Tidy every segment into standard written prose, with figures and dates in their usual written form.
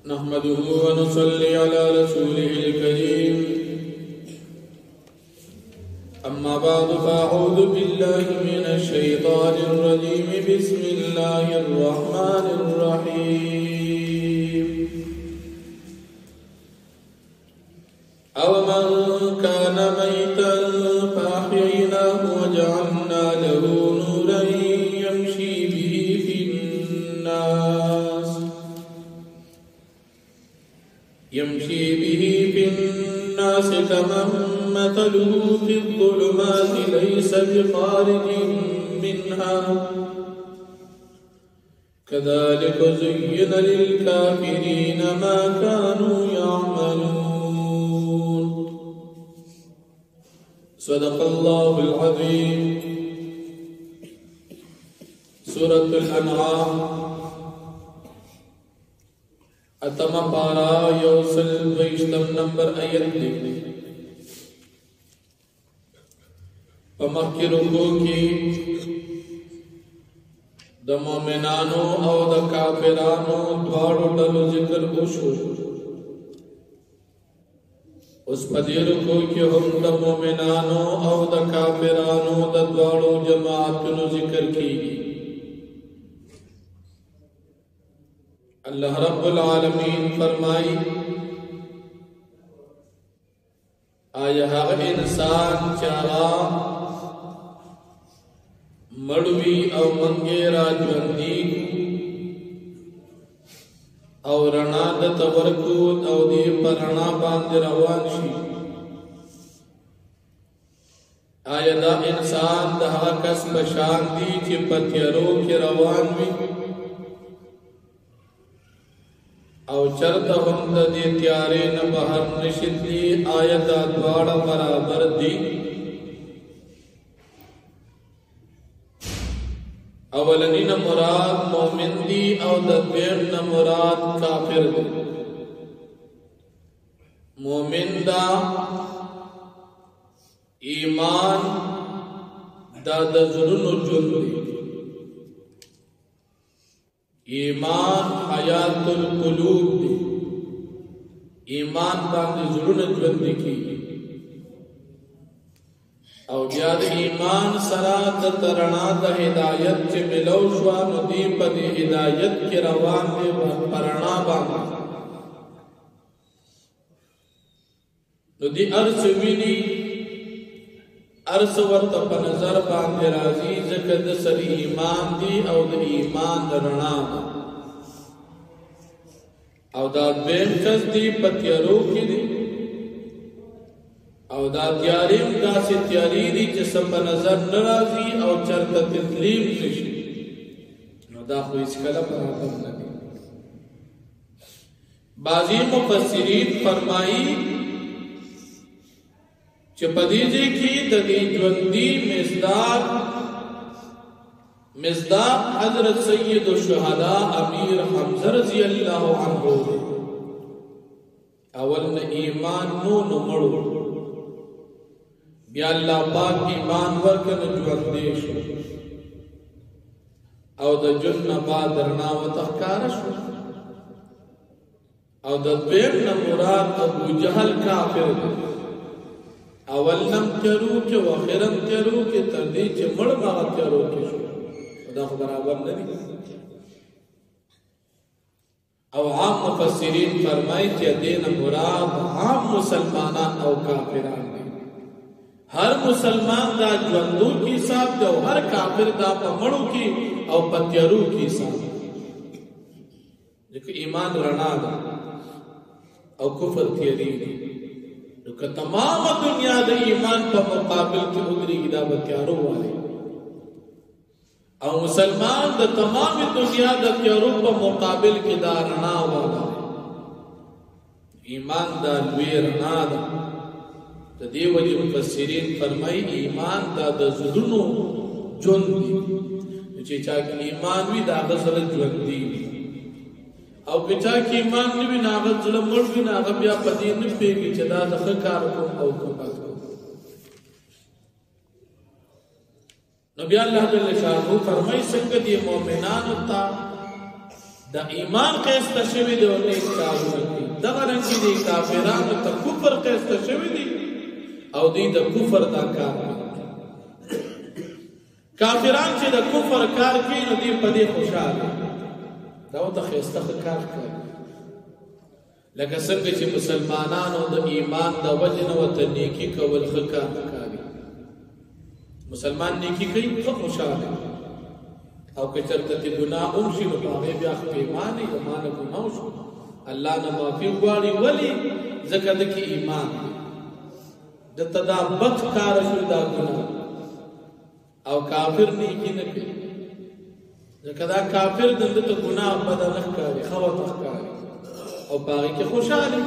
نحمده ونصلي على رسوله الكريم أما بعد فأعوذ بالله من الشيطان الرجيم بسم الله الرحمن الرحيم أومن كان ميتا فأحييناه وجعلنا له نورا يمشي به في الناس كمن مثله في الظلمات ليس بخارج منها كذلك زين للكافرين ما كانوا يعملون صدق الله العظيم. سورة الأنعام اتما پارا یوسل ویشتم نمبر آیت دی پمکی رکو کی د مومنانو او د کافرانو دواړو ډلو ذکر وشو. اوس په دې رکو کې هم د مومنانو او د کافرانو د دواړو جماعتونو ذکر کیږي. اللہ رب العالمین فرمائی آیا هغه انسان چاغا مړوي او منګي را ژوندي او رڼا د تورکو او دې پرانا باندې روان شي. آیا دا انسان د هغه کس په شان دی چې په تیارو کې روان وي او چرته هم د دې تیارې نه بهر نشي؟ آیا دا دواړه برابر دي؟ اولنین مراد مومن دی او د دویم نه مراد کافر دی. مومن دا ایمان دا د زړونو ژوند دی. ایمان حیات القلوب دی. ایمان باندې زړونه ژوند کیږي او بیا د ایمان سره د ترنا د هدایت چې ملو شو نو دی په دې هدایت کې روان دی پرنا باندې نو دی ارث ویني ارث ورته په نظر باندې راځي ځکه د سری ایمان دی او د ایمان د رڼا او دا دویم کس دی په تیارو کې دی او دا تیاریم داسې تیاری دی چې څه په نظر نه راځي او چرته تسلیم نشي. نو دا خو هیڅکله برابر نه دی. بعضې مفسرین فرمایي چې په دې ځای کې د دې ژوندي مصداق حضرت سید الشهداء امیر حمزه رضی الله عنه اول نه ایمان نو مړو بیا الله پاک ایمان ورکړه ژوندې شو او د جن بعد رڼا وتخکار شو او د دویم نه مراد ابو جهل کافر دی. اول نم تیارو کې او اخرم تیارو کې تر دې چې مړ هغه تیارو کې شو. دا خو برابر نه دي. او عام مفسرین فرمایي چې دین مراد عام مسلمانان او کافران دي. هر مسلمان دا ژوندو کې حساب دی او هر کافر دا په مړو کې او په تیارو کې حساب دی. ځکه ایمان رڼا ده او کفر تیاری دی. نو که تمام دنیا د ایمان په مقابل کې ودرېږي دا به تیارو والی او مسلمان د تمام دنیا د تیارو په مقابل کې دا رڼا والا. ایمان دا لوی رڼا ده. د دې وجې مفسرین فرمایي ایمان دا د زړونو ژوند دی. چې چا کې ایمان وي دا هغه سره ژوند دی او که چا کې ایمان نه وي نو هغه زړه مړ وي نو هغه بیا په دې نه پوهېږي چې دا د ښه کار کوم او که بد کوم. نو بیا الله جل شانه فرمایي څنګه دې مؤمنانو ته دا ایمان قیسته شوی دی او نیک کارونه کوي دغه رنګې دی کافرانو ته کفر قیسته شوی دی او دوی د کفر دا کار کوي کافران چې د کفر کار کوي نو دوی په دې خوشحاله دا ورته ښایسته کار کوي لکه څنګه چې مسلمانانو د ایمان د وجې نه ورته نیکي کول ښه کار ښکاري مسلمان نیکي کوي ښه خوشحاله او که چېرته دې ګناه وشي نو په هغې بیا پښیمانه وي ما نه ګناه وشو الله نه معافي غواړي ولې ځکه ده کې ایمان دی دته دا بد کاره شو دا ګناه او کافر نیکي نه کوي ځکه دا کافر دنده ته ګناه بده نه ښکاري ښه ورته ښکاري او په هغې کې خوشحاله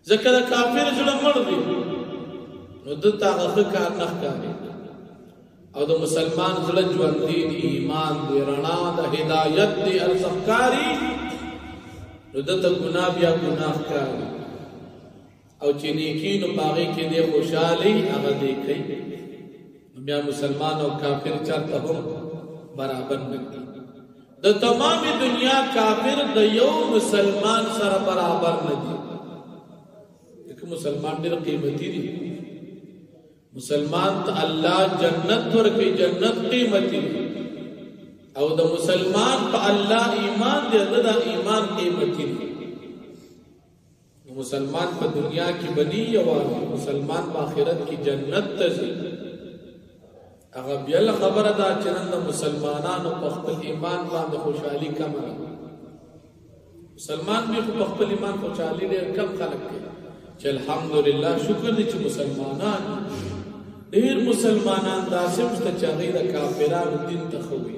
ځکه د کافر زړه مړ دی نو دته هغه ښه کار نه ښکاري او د مسلمان زړه ژوندی دی ایمان دی رڼا د هدایت دی ارزښتکاري نو دته ګناه بیا ګناه ښکاري او چې نیکي نو په هغې کې دی خوشحالي هغه دی کوي نو بیا مسلمان او کافر چاته هم برابر نه دي د تمام دنیا کافر د یو مسلمان سره برابر نه دي ځکه مسلمان ډېر قیمتي دي مسلمان ته الله جنت ورکوي جنت قیمتي دي او د مسلمان په الله ایمان دی د ایمان قیمتي دي مسلمان په دنیا کې بني یوازې مسلمان په آخرت کې جنت ته ځي هغه بیا خبره ده چې نن د مسلمانانو په خپل ایمان باندې خوشحالي کمه ده مسلمان بیا په خپل ایمان خوشحالي ډېر کم خلک کوي چې الحمدلله شکر دی چې مسلمانان ډېر مسلمانان داسې شته چې هغوی د کافرانو دین ته ښه وي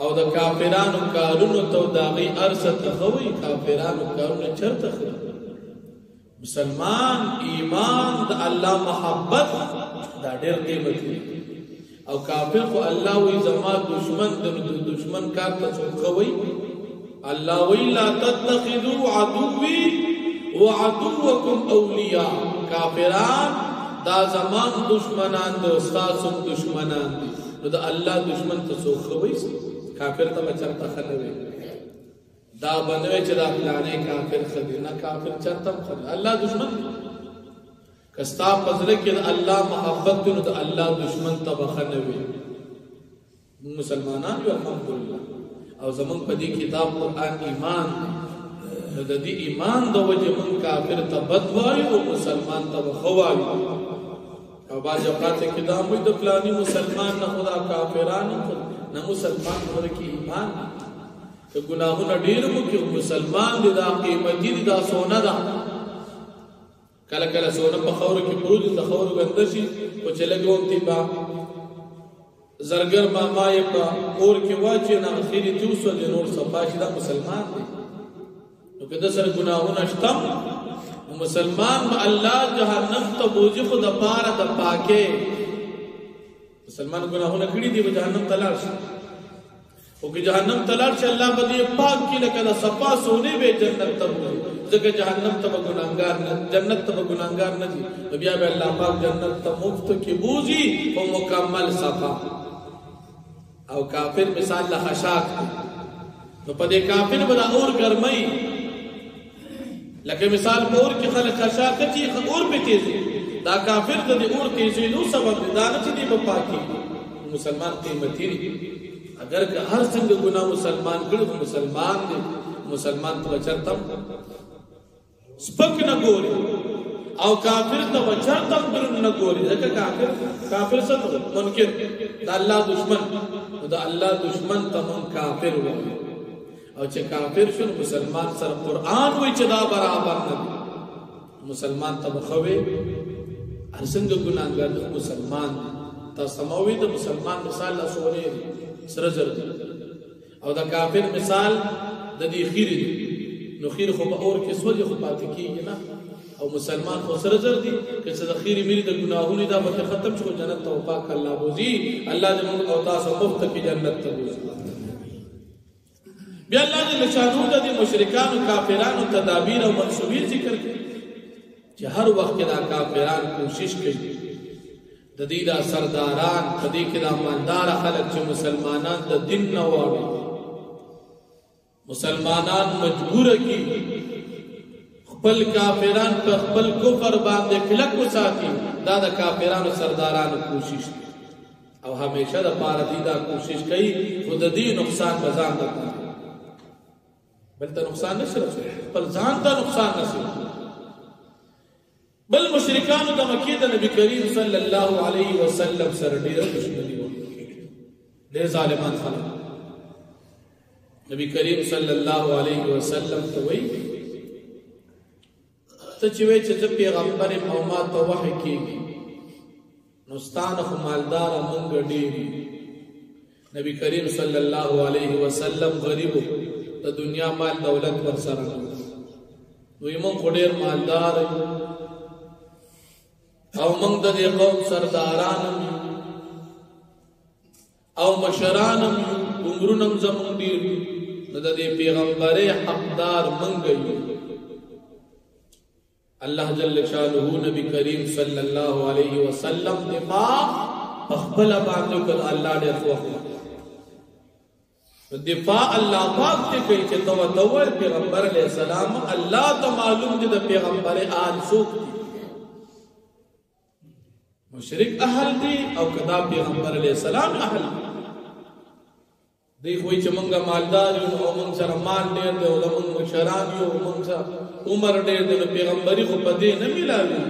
او د کافرانو کارونو ته او د هغوی ارڅه ته ښه وي کافرانو کارونه چېرته ښه مسلمان ایمان د الله محبت دا ډېر قیمتي او کافر خو الله وایي زما دشمن د دشمن کار ته څوک ښه وي الله وایي لا تتخذوا عدوي وعدوكم اولیاء کافران دا زمان دشمنان دي او ستاسو دشمنان دي نو د الله دشمن ته څوک ښه وایي کافر ته به چېرته ښه نه وي دا به نه وي چې دا فلانی کافر ښه دی نه کافر چېرته هم ښه دی الله دشمن دی که ستا په زړه کې د الله محبت دی نو د الله دشمن ته به ښه نه وي مسلمانان یو الحمدلله او زمونږ په دې کتاب قرآن ایمان دی نو د دې ایمان د وجې مونږ کافر ته بد وایو او مسلمان ته به ښه وایو او بعض اوقات کې دا موږ د فلاني مسلمان نه خدا کافرانو نه مسلمان خبره کې ایمان دی که ګناهونه ډېر وکړي مسلمان دی دا قیمتي دی دا سونه ده کله کله سونه په خاورو کې پروت د خاورو ګنده شي خو چې لږ وخت به زرګر ماما یې په اور کې واچوي نه اخري ته وسوځي نور صفا شي دا مسلمان دی نو که د سره ګناهونه شته مسلمان به الله جهنم ته بوځي خو د پاره د پاکه مسلمان ګناهونه کړي دي به جهنم ته لاړ شي او که جهنم ته لاړ شي الله به دې پاک کړي لکه د صفا سونه به جنت ته بوځي ځکه جهنم ته به ګناهګار نه جنت ته به ګناهګار نه دي بیا به الله پاک جنت ته مفت کې بوځي او مکمل صفا او کافر مثال له خشاک نو په دې کافر به د اور ګرمۍ لکه مثال په اور کې خلک خشاک چې اور به تیزي دا کافر د دې اور تیزي نو سبب دا نه چې دی په پاکي مسلمان قیمتي دی اگر که هر څنګه ګناه مسلمان کړو مسلمان دی مسلمان ته چرته سپک نه ګوري او کافر ته چرته درن نه ګوري ځکه کافر څه منکر د الله دشمن د الله دشمن ته من کافر وایي او چې کافر شون مسلمان سره قرآن وایي چې دا برابر نه مسلمان ته بخوي هر څنګه ګناهګار مسلمان تاسو سموي د مسلمان مثال لا سوري سره زر او د کافر مثال د دې خیر نو خیر خو په اور کې سوځي خو پاتې کیږي نه او مسلمان خو سره زر دي چې د خیر مری د ګناهونو دا به ختم شو جنت ته پاک الله بوزي الله دې موږ او تاسو مفت کې جنت ته بوزي بیا الله دې لشانو د مشرکان او کافرانو تدابیر او منسوبین ذکر کړي چې هر وخت دا کافران کوشش کوي د دې دا سرداران په دې کې دا مالدار خلک چې مسلمانان د دین نه واړي مسلمانان مجبور کی خپل کافران په خپل کفر باندې کلک وساتي دا د کافرانو سردارانو کوشش او همیشه د پاره دي دا کوشش کوي خود دې نقصان بزان ده بل ته نقصان نشي خپل ځان ته نقصان نشي بل مشرکان د مکه د نبی کریم صلی الله علیه وسلم سره ډیره دښمنی و ډیر ظالمان خلک نبی کریم صلی الله علیه وسلم ته وی ته چې وی چې پیغمبر او ما ته وحی کیږي نو ستانه خو مالدار مونږ ډیر نبی کریم صلی الله علیه وسلم غریب د دنیا مال دولت ور سره وی مونږ ډیر مالدار او مونږ د قوم سرداران او مشران عمرونم زمون ډیر د دې پیغمبر حقدار مونږ یو الله جل شانه نبی کریم صلی الله علیه وسلم دفاع خپل باندې کړ الله دې خوخه دفاع الله پاک ته کوي چې تو پیغمبر علیہ السلام الله ته معلوم دي د پیغمبر آل سوق مشرک اهل دي او کدا پیغمبر علیہ السلام اهل دی خوې چې مونږه مالدار یو او مونږ سره مال ډېر دی او مونږ مشران یو مونږ سره عمر ډېر دی پیغمبري خو په دې نه ملاوي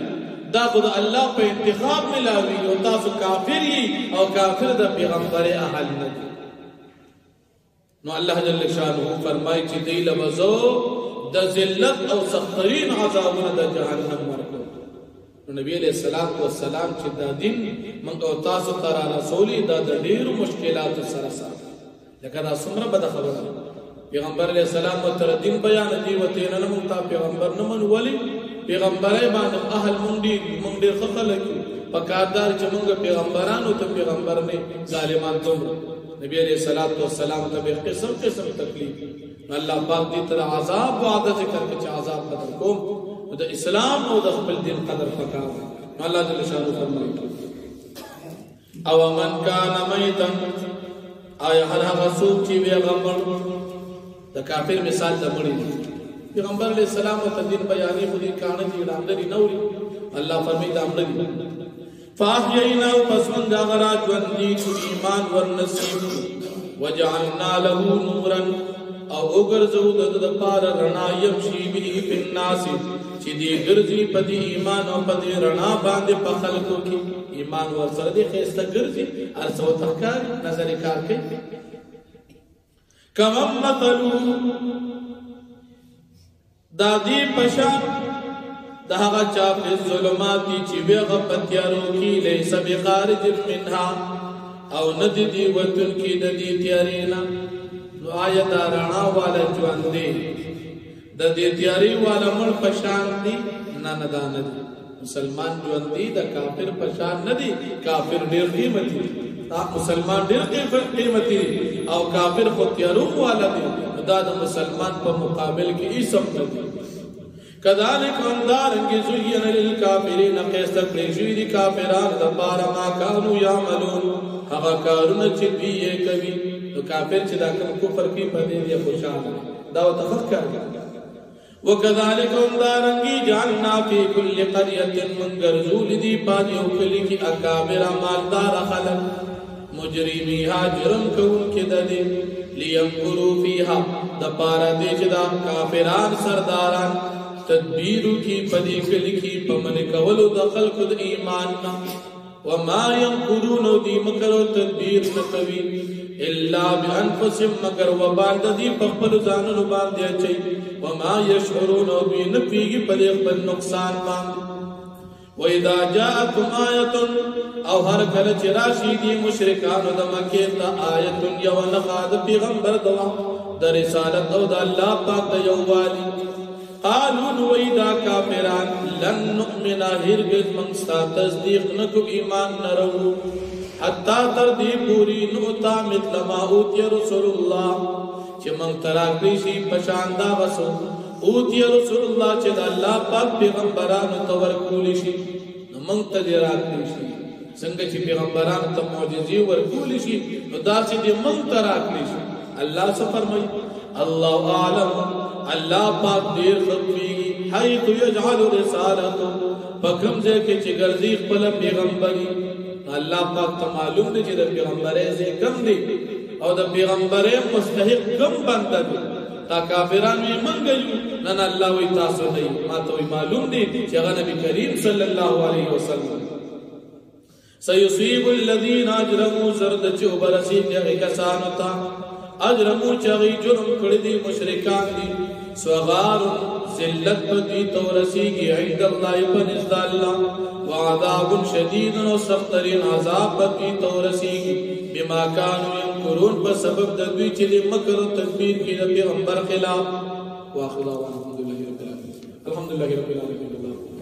دا خو د الله په انتخاب ملاوي او تاسو کافر یې او کافر د پیغمبر اهل نه دي نو الله جل شانه فرمایي چې دی لبزو د ذلت او سخترین عذابونه د جهنم ورکو نو نبی علیہ الصلوۃ والسلام چې دا دین موږ او تاسو ته رسولي دا د ډېر مشکلات سره سره لکه دا څومره بد خبره پیغمبر علیہ السلام تر دین بیان دی وته نه موږ ته پیغمبر نه من ولی پیغمبرای باندې اهل مونږ ډېر خلک پکاردار چې موږ پیغمبرانو ته پیغمبر نه ظالمان ته نبی علیہ الصلوۃ والسلام ته به قسم قسم تکلیف الله پاک دې تر عذاب وعده ذکر کې چې عذاب قدر کوم د اسلام او د خپل دین قدر پکاو الله جل شانه فرمایي او من کان میتا آیا هر هغه څوک چې وی غمړ د کافر مثال د مړي پیغمبر علیہ السلام ته دین بیانې خو دې کانه دې راندري نوري الله فرمایي دا امر فاحیینا پسند غرا ژوندې ایمان ورنصیب وجعلنا له نورا او وګرځو د پار رڼا یمشي به په الناس چې دې ګرځي په دې ایمان او په دې رڼا باندې په خلکو کې ایمان ورسره دې خسته ګرځي ارسو تکار نظر کار کوي کمم مثلو دادی پشان دهغه چا په ظلمات چې ویغه پتیارو کې لیس بخارج منها او ندی دی وتن کې د دې تیارینا نو آیت رڼا والا ژوند دی د دې تیاری والا مړ پشان دی نه دان مسلمان ژوند دی د کافر پشان نه دی کافر ډیر قیمتي مسلمان ډیر قیمتي او کافر خو تیارو والا دی دا د مسلمان په مقابل کې هیڅ نه دی كذلك اندارنگ زین للکافرین قیست کلیشوی دی کافران دبار ما کانو یعملون هغه کارونه چې دوی کوي نو کافر چې دا کوم کفر کوي په دې دی خوشاله دا تفکر وكذلك اندارنگ جعلنا فی کل قريه منغرزول دی پادیو کلی کی اکابر مالدار خلق مجرمیها جرم کون کې د دې لیمکروا فیها دبار دې چې دا کافران سرداران تدبیر کی پدی کلی کی پمن کولو د خلق د ایمان نا وما ينقرون دی مکرو تدبیر نکوي الا بانفسهم مگر وباند دی خپل ځانونو باندې اچي وما يشعرون دی نفي په خپل نقصان باندې واذا جاءتم آیه او هر کله چې راشي دی مشرکان د مکه ته آیه یو نخاد پیغمبر دوا د رسالت او د الله پاک د یووالي قالوا نویدا کافران لن نؤمن هرگز من ستا تصدیق نکو ایمان نرو حتی تردی پوری نوتا مثل ما اوتی رسول اللہ چه من تراکریشی پشاندہ وسو اوتی رسول اللہ چه دا اللہ پاک پیغمبران تورکولیشی من تجراکریشی څنګه چې پیغمبرانو ته معجزې ورکول شي نو داسې دې موږ ته راکړي شي. الله څه فرمایي؟ الله اعلم، الله پاک ډېر خبرېږي حیث یجعل رسالته، په کوم ځای کې چې ګرځي خپل پیغمبري. الله پاک ته معلوم دی چې د پیغمبرۍ ځای کوم دی او د پیغمبرۍ مستحق کوم بنده دی. تا کافران وی منګیو، نن الله وی تاسو دی ما ته معلوم دی چې هغه نبی کریم صلی الله علیه وسلم. سيصيب الذين اجرموا زرد چې وبرسي دغه کسانو ته اجرموا چې جرم کړی دي مشرکان دي، صغار ذلت دي تورسيږي عند الله بنزد الله، وعذاب شديد او سخترین عذاب دي تورسيږي بما كانوا ينكرون، په سبب د دوی چې مکر او تدبیر کې د پیغمبر خلاف. واخر دعوانا الحمد لله رب العالمين.